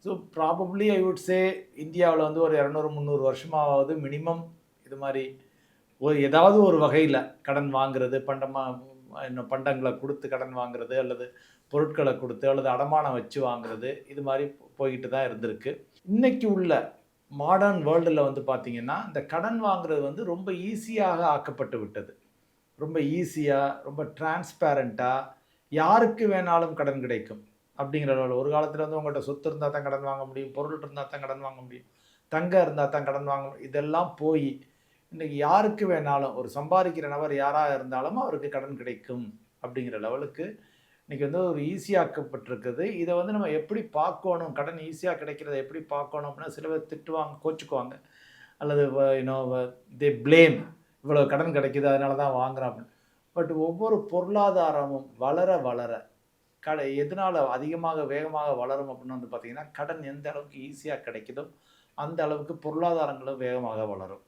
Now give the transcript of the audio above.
So probably I would say இந்தியாவில் வந்து ஒரு 200 300 வருஷமாவது மினிமம் இது மாதிரி ஏதாவது ஒரு வகையில் கடன் வாங்குறது, இன்னும் பண்டங்களை கொடுத்து கடன் வாங்குறது, அல்லது பொருட்களை கொடுத்து, அல்லது அடமானம் வச்சு வாங்குறது, இது மாதிரி போய்கிட்டு தான் இருந்திருக்கு. இன்னைக்கு உள்ள மாடர்ன் வேர்ல்டில் வந்து பார்த்தீங்கன்னா, இந்த கடன் வாங்குறது வந்து ரொம்ப ஈஸியாக ஆக்கப்பட்டு விட்டது. ரொம்ப ஈஸியாக, ரொம்ப டிரான்ஸ்பேரண்ட்டாக யாருக்கு வேணாலும் கடன் கிடைக்கும் அப்படிங்கிற அளவில். ஒரு காலத்தில் வந்து உங்கள்கிட்ட சொத்து இருந்தால் தான் கடன் வாங்க முடியும், பொருள் இருந்தால் தான் கடன் வாங்க முடியும், தங்கம் இருந்தால் தான் கடன் வாங்க முடியும். இதெல்லாம் போய் இன்றைக்கி யாருக்கு வேணாலும், ஒரு சம்பாதிக்கிற நபர் யாராக இருந்தாலும் அவருக்கு கடன் கிடைக்கும் அப்படிங்கிற லெவலுக்கு இன்றைக்கி வந்து ஒரு ஈஸியாக்கப்பட்டிருக்குது. இதை வந்து நம்ம எப்படி பார்க்கணும், கடன் ஈஸியாக கிடைக்கிறத எப்படி பார்க்கணும் அப்படின்னா, சில பேர் திட்டுவாங்க, கோச்சுக்குவாங்க, அல்லது தே ப்ளேம், இவ்வளோ கடன் கிடைக்குது அதனால தான் வாங்குறோம் அப்படின்னு. பட் ஒவ்வொரு பொருளாதாரமும் வளர வளர எதனால் அதிகமாக வேகமாக வளரும் அப்படின்னு வந்து பார்த்திங்கன்னா, கடன் எந்த அளவுக்கு ஈஸியாக கிடைக்குதோ அந்த அளவுக்கு பொருளாதாரங்களும் வேகமாக வளரும்.